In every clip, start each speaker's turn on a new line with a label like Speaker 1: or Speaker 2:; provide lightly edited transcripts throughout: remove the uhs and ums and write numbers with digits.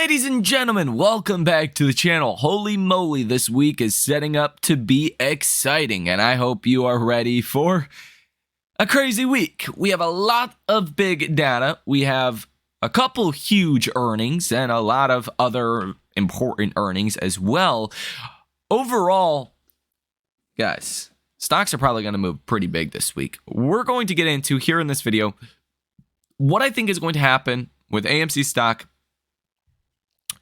Speaker 1: Ladies and gentlemen, welcome back to the channel. Holy moly, this week is setting up to be exciting, and I hope you are ready for a crazy week. We have a lot of big data. We have a couple huge earnings and a lot of other important earnings as well. Overall, guys, stocks are probably going to move pretty big this week. We're going to get into here in this video what I think is going to happen with AMC stock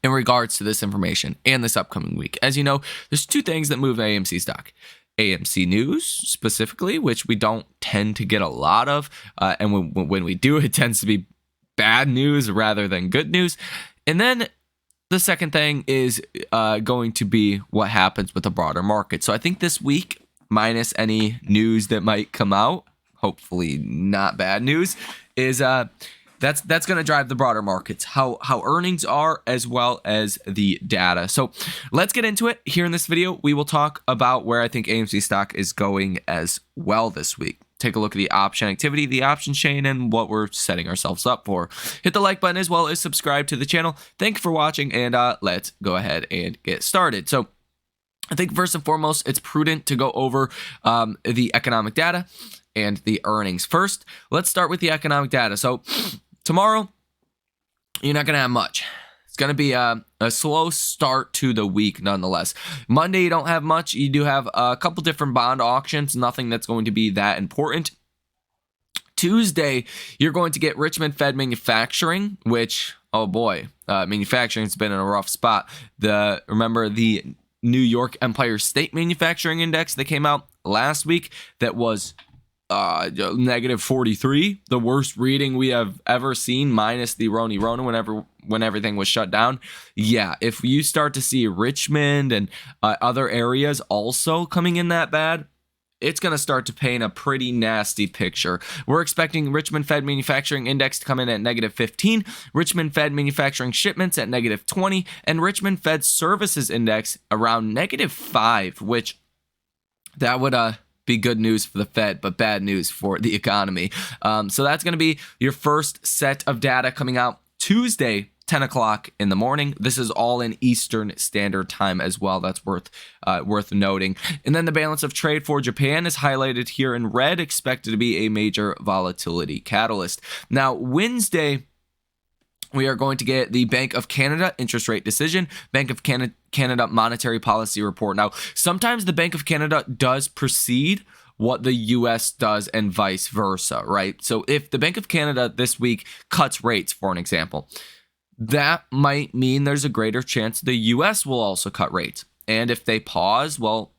Speaker 1: in regards to this information and this upcoming week. As you know, there's two things that move AMC stock. AMC news specifically, which we don't tend to get a lot of. And when we do, it tends to be bad news rather than good news. And then the second thing is going to be what happens with the broader market. So I think this week, minus any news that might come out, hopefully not bad news, is that's going to drive the broader markets, how earnings are, as well as the data. So let's get into it. Here in this video, we will talk about where I think AMC stock is going as well this week. Take a look at the option activity, the option chain, and what we're setting ourselves up for. Hit the like button as well as subscribe to the channel. Thank you for watching, and let's go ahead and get started. So I think first and foremost, it's prudent to go over the economic data and the earnings. First, let's start with the economic data. So tomorrow, you're not going to have much. It's going to be a slow start to the week nonetheless. Monday, you don't have much. You do have a couple different bond auctions, nothing that's going to be that important. Tuesday, you're going to get Richmond Fed manufacturing, which, oh boy, manufacturing's been in a rough spot. Remember the New York Empire State Manufacturing Index that came out last week that was negative 43, the worst reading we have ever seen, minus the Rona when everything was shut down. Yeah, if you start to see Richmond and other areas also coming in that bad, it's going to start to paint a pretty nasty picture. We're expecting Richmond Fed Manufacturing Index to come in at negative 15, Richmond Fed Manufacturing Shipments at negative 20, and Richmond Fed Services Index around negative 5, which that would be good news for the Fed, but bad news for the economy. So that's going to be your first set of data coming out Tuesday, 10 o'clock in the morning. This is all in Eastern Standard Time as well. That's worth noting. And then the balance of trade for Japan is highlighted here in red, expected to be a major volatility catalyst. Now, Wednesday, we are going to get the Bank of Canada interest rate decision, Bank of Canada monetary policy report. Now, sometimes the Bank of Canada does precede what the U.S. does and vice versa, right? So if the Bank of Canada this week cuts rates, for an example, that might mean there's a greater chance the U.S. will also cut rates. And if they pause, well,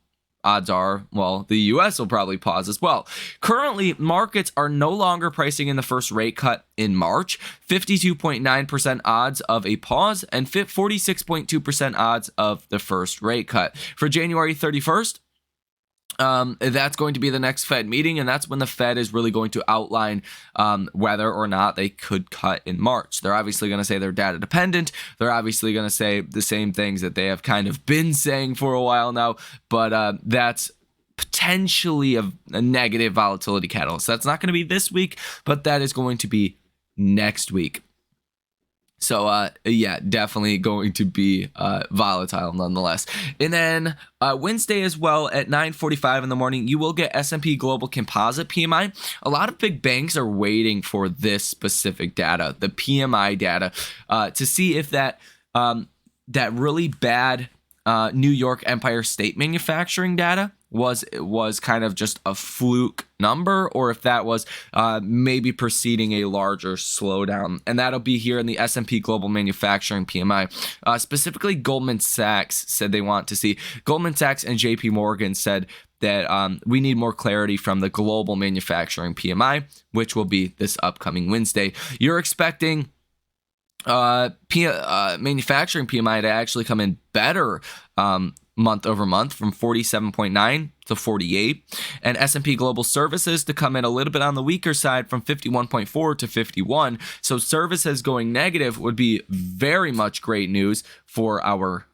Speaker 1: odds are, well, the U.S. will probably pause as well. Currently, markets are no longer pricing in the first rate cut in March. 52.9% odds of a pause and 46.2% odds of the first rate cut. For January 31st, that's going to be the next Fed meeting, and that's when the Fed is really going to outline whether or not they could cut in March. They're obviously going to say they're data dependent. They're obviously going to say the same things that they have kind of been saying for a while now, but that's potentially a negative volatility catalyst. That's not going to be this week, but that is going to be next week. So, yeah, definitely going to be volatile nonetheless. And then Wednesday as well at 9:45 in the morning, you will get S&P Global Composite PMI. A lot of big banks are waiting for this specific data, the PMI data, to see if that really bad New York Empire State Manufacturing data was kind of just a fluke number, or if that was maybe preceding a larger slowdown. And that'll be here in the S&P Global Manufacturing PMI. Specifically, Goldman Sachs said they want to see. Goldman Sachs and JP Morgan said that we need more clarity from the Global Manufacturing PMI, which will be this upcoming Wednesday. You're expecting manufacturing PMI to actually come in better month over month from 47.9 to 48, and S&P Global Services to come in a little bit on the weaker side from 51.4 to 51. So services going negative would be very much great news for our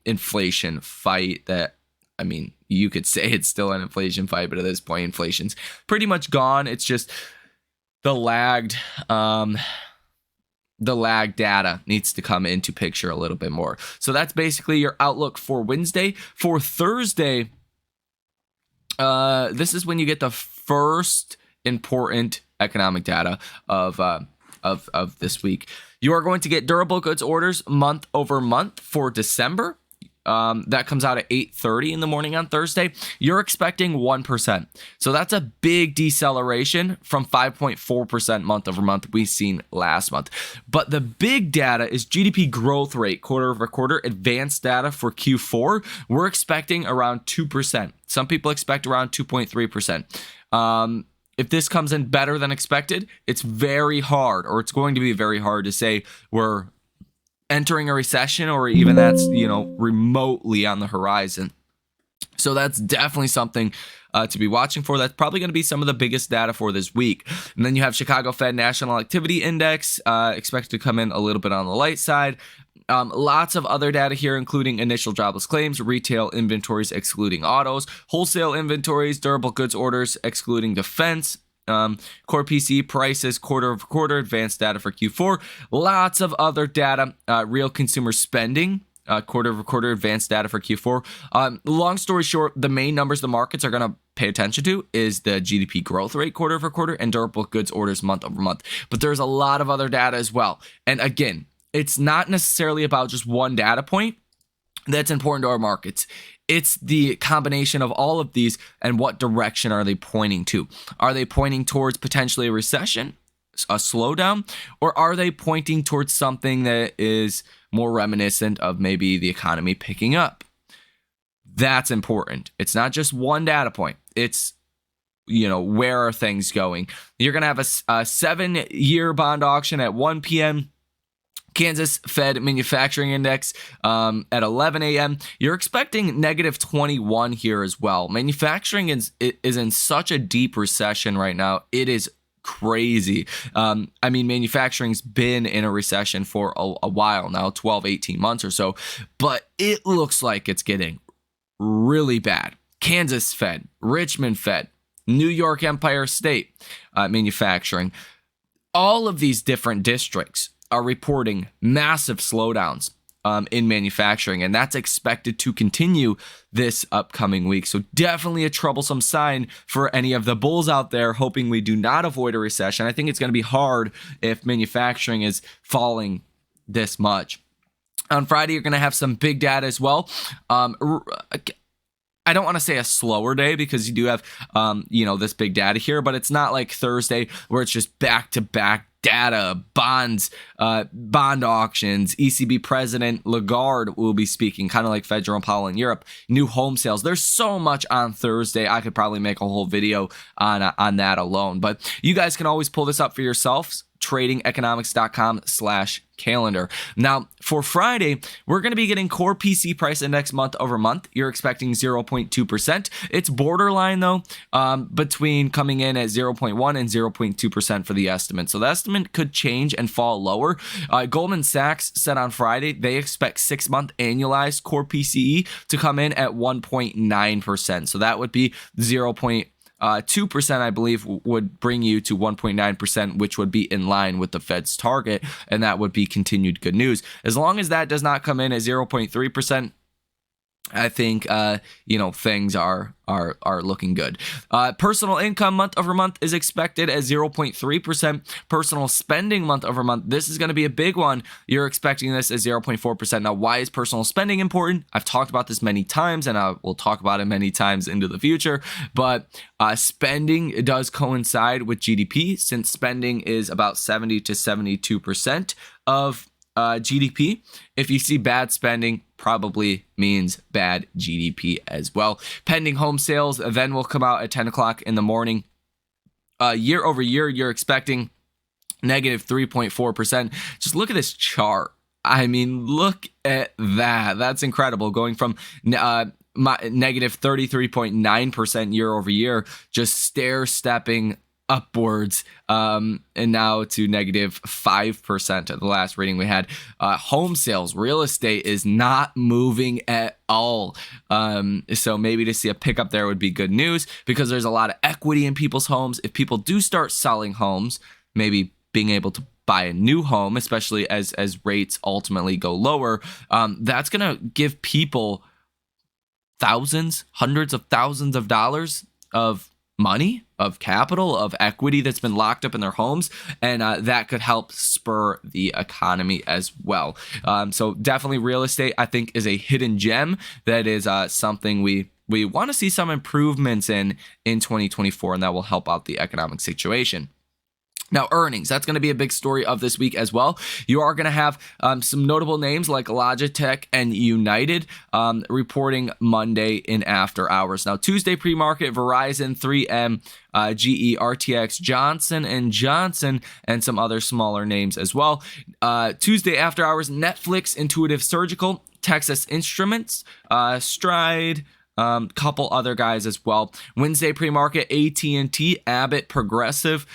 Speaker 1: inflation fight. That, I mean, you could say it's still an inflation fight, but at this point, inflation's pretty much gone. It's just the lagged the lag data needs to come into picture a little bit more. So that's basically your outlook for Wednesday. For Thursday, this is when you get the first important economic data of this week. You are going to get durable goods orders month over month for December. That comes out at 8:30 in the morning on Thursday. You're expecting 1%. So that's a big deceleration from 5.4% month over month we've seen last month. But the big data is GDP growth rate quarter over quarter, advanced data for Q4. We're expecting around 2%. Some people expect around 2.3%. If this comes in better than expected, it's very hard, or it's going to be very hard to say we're entering a recession, or even that's, remotely on the horizon. So that's definitely something to be watching for. That's probably going to be some of the biggest data for this week. And then you have Chicago Fed National Activity Index expected to come in a little bit on the light side. Lots of other data here, including initial jobless claims, retail inventories excluding autos, wholesale inventories, durable goods orders excluding defense, core PCE prices quarter over quarter, advanced data for Q4, lots of other data, real consumer spending, quarter over quarter, advanced data for Q4. Long story short, the main numbers the markets are going to pay attention to is the GDP growth rate quarter over quarter and durable goods orders month over month. But there's a lot of other data as well. And again, it's not necessarily about just one data point that's important to our markets. It's the combination of all of these and what direction are they pointing to? Are they pointing towards potentially a recession, a slowdown, or are they pointing towards something that is more reminiscent of maybe the economy picking up? That's important. It's not just one data point. It's, where are things going? You're going to have a 7-year bond auction at 1 p.m., Kansas Fed Manufacturing Index at 11 a.m. You're expecting negative 21 here as well. Manufacturing is in such a deep recession right now. It is crazy. Manufacturing's been in a recession for a while now, 12, 18 months or so, but it looks like it's getting really bad. Kansas Fed, Richmond Fed, New York Empire State Manufacturing, all of these different districts are reporting massive slowdowns in manufacturing, and that's expected to continue this upcoming week. So definitely a troublesome sign for any of the bulls out there hoping we do not avoid a recession. I think it's going to be hard if manufacturing is falling this much. On Friday, you're going to have some big data as well. I don't want to say a slower day because you do have, this big data here, but it's not like Thursday where it's just back-to-back data, bonds, bond auctions. ECB President Lagarde will be speaking, kind of like Fed Jerome Powell in Europe. New home sales. There's so much on Thursday. I could probably make a whole video on that alone. But you guys can always pull this up for yourselves. tradingeconomics.com/calendar. Now, for Friday, we're going to be getting core PC price index month over month. You're expecting 0.2%. It's borderline, though, between coming in at 0.1 and 0.2% for the estimate. So the estimate could change and fall lower. Goldman Sachs said on Friday they expect 6-month annualized core PCE to come in at 1.9%. So that would be 2%, I believe, would bring you to 1.9%, which would be in line with the Fed's target, and that would be continued good news. As long as that does not come in at 0.3%, I think things are looking good. Personal income month over month is expected at 0.3%. Personal spending month over month, this is going to be a big one. You're expecting this at 0.4%. Now, why is personal spending important? I've talked about this many times, and I will talk about it many times into the future. But spending does coincide with GDP, since spending is about 70 to 72% of GDP. If you see bad spending, probably means bad GDP as well. Pending home sales then will come out at 10 o'clock in the morning. Year over year, you're expecting negative 3.4%. Just look at this chart. I mean, look at that. That's incredible. Going from negative 33.9% year over year, just stair-stepping upwards, and now to negative 5% at the last reading we had. Home sales, real estate is not moving at all. So maybe to see a pickup there would be good news, because there's a lot of equity in people's homes. If people do start selling homes, maybe being able to buy a new home, especially as rates ultimately go lower. That's going to give people thousands, hundreds of thousands of dollars of money, of capital, of equity that's been locked up in their homes, and that could help spur the economy as well. So definitely real estate, I think, is a hidden gem that is something we want to see some improvements in 2024, and that will help out the economic situation. Now, earnings, that's going to be a big story of this week as well. You are going to have some notable names like Logitech and United reporting Monday in after hours. Now, Tuesday pre-market, Verizon, 3M, GE, RTX, Johnson & Johnson, and some other smaller names as well. Tuesday after hours, Netflix, Intuitive Surgical, Texas Instruments, Stride, couple other guys as well. Wednesday pre-market, AT&T, Abbott, Progressive,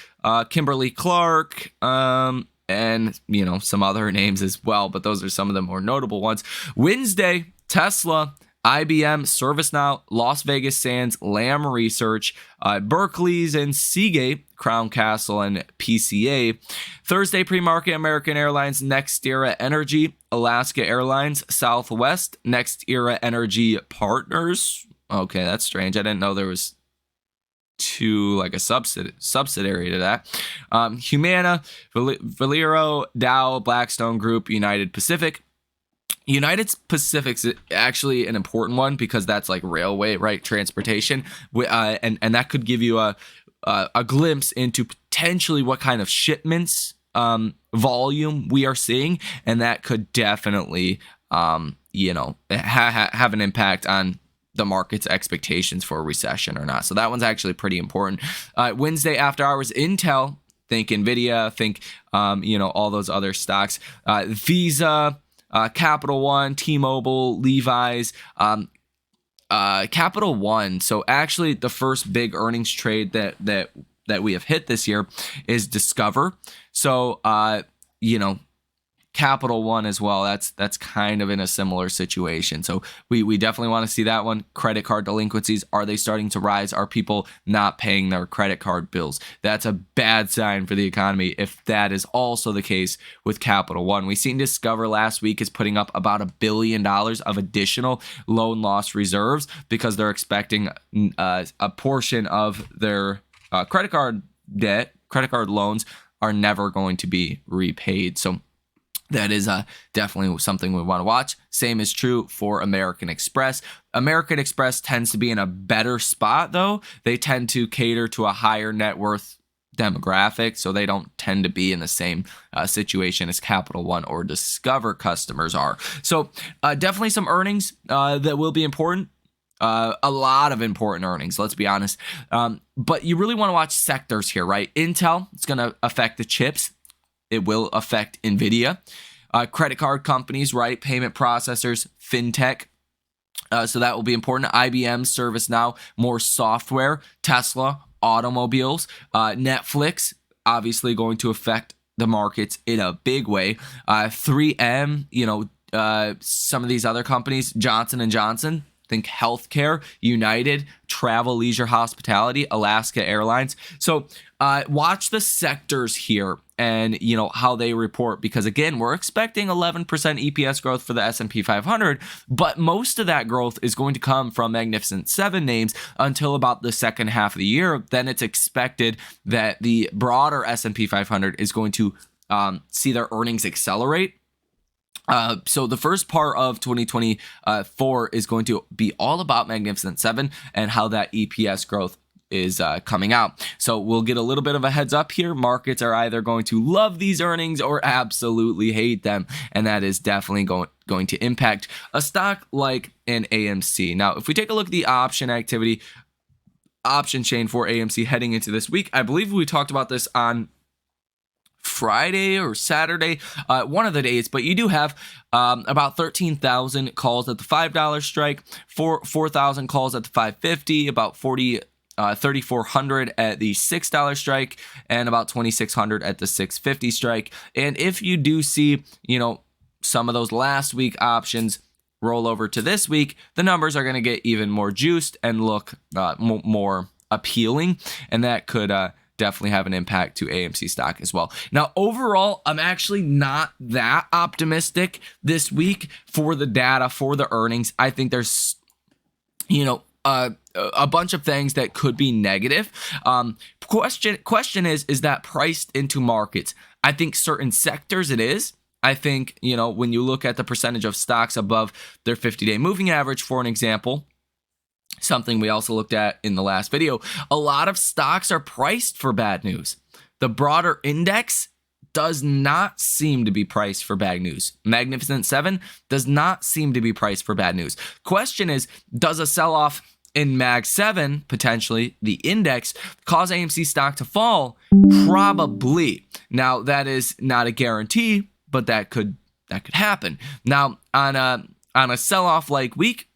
Speaker 1: Kimberly-Clark, and some other names as well, but those are some of the more notable ones. Wednesday, Tesla, IBM, ServiceNow, Las Vegas Sands, Lam Research, Berkeley's and Seagate, Crown Castle, and PCA. Thursday pre-market, American Airlines, NextEra Energy, Alaska Airlines, Southwest, NextEra Energy Partners. Okay, that's strange. I didn't know there was two, like a subsidiary to that. Humana, Valero, Dow, Blackstone Group, United Pacific. United Pacific's actually an important one because that's like railway, right? Transportation. And that could give you a glimpse into potentially what kind of shipments volume we are seeing. And that could definitely, have an impact on the market's expectations for a recession or not. So that one's actually pretty important. Wednesday after hours, Intel, think Nvidia, think, all those other stocks. Visa, Capital One, T-Mobile, Levi's, Capital One. So actually the first big earnings trade that we have hit this year is Discover. So, Capital One as well. That's kind of in a similar situation. So we definitely want to see that one. Credit card delinquencies, are they starting to rise? Are people not paying their credit card bills? That's a bad sign for the economy if that is also the case with Capital One. We seen Discover last week is putting up about $1 billion of additional loan loss reserves because they're expecting a portion of their credit card debt, credit card loans are never going to be repaid. So that is definitely something we want to watch. Same is true for American Express. American Express tends to be in a better spot, though. They tend to cater to a higher net worth demographic, so they don't tend to be in the same situation as Capital One or Discover customers are. So definitely some earnings that will be important. A lot of important earnings, let's be honest. But you really want to watch sectors here, right? Intel, it's going to affect the chips. It will affect NVIDIA. Credit card companies, right? Payment processors, fintech. So that will be important. IBM, ServiceNow, more software. Tesla, automobiles. Netflix, obviously going to affect the markets in a big way. 3M, some of these other companies. Johnson & Johnson. Think healthcare, United, travel, leisure, hospitality, Alaska Airlines. So watch the sectors here and how they report, because again, we're expecting 11% EPS growth for the S&P 500, but most of that growth is going to come from Magnificent Seven names until about the second half of the year. Then it's expected that the broader S&P 500 is going to see their earnings accelerate. So the first part of 2024 is going to be all about Magnificent Seven and how that EPS growth is coming out. So we'll get a little bit of a heads up here. Markets are either going to love these earnings or absolutely hate them. And that is definitely going to impact a stock like an AMC. Now, if we take a look at the option activity, option chain for AMC heading into this week, I believe we talked about this on Friday or Saturday, one of the days, but you do have about 13,000 calls at the $5 strike, 4,000 calls at the $5.50, about 3,400 at the $6 strike, and about 2,600 at the $6.50 strike. And if you do see, some of those last week options roll over to this week, the numbers are going to get even more juiced and look more appealing, and that could definitely have an impact to AMC stock as well. Now, overall, I'm actually not that optimistic this week for the data, for the earnings. I think there's, a bunch of things that could be negative. Question is that priced into markets? I think certain sectors it is. I think, when you look at the percentage of stocks above their 50-day moving average, for an example, something we also looked at in the last video, a lot of stocks are priced for bad news. The broader index does not seem to be priced for bad news. Magnificent 7 does not seem to be priced for bad news. Question is, does a sell-off in Mag 7, potentially the index, cause AMC stock to fall? Probably. Now, that is not a guarantee, but that could happen. Now, on a sell-off like week,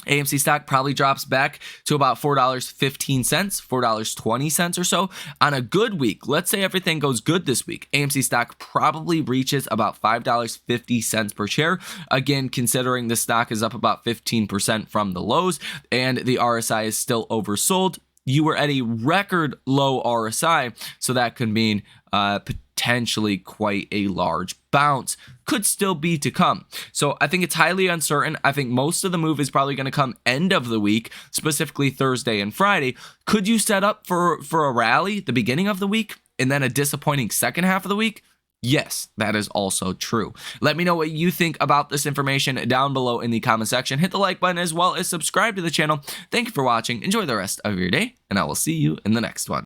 Speaker 1: AMC stock probably drops back to about $4.15, $4.20 or so. On a good week, let's say everything goes good this week, AMC stock probably reaches about $5.50 per share. Again, considering the stock is up about 15% from the lows and the RSI is still oversold, you were at a record low RSI, so that could mean potentially quite a large bounce. Could still be to come. So I think it's highly uncertain. I think most of the move is probably going to come end of the week, specifically Thursday and Friday. Could you set up for a rally the beginning of the week and then a disappointing second half of the week? Yes, that is also true. Let me know what you think about this information down below in the comment section. Hit the like button as well as subscribe to the channel. Thank you for watching. Enjoy the rest of your day, and I will see you in the next one.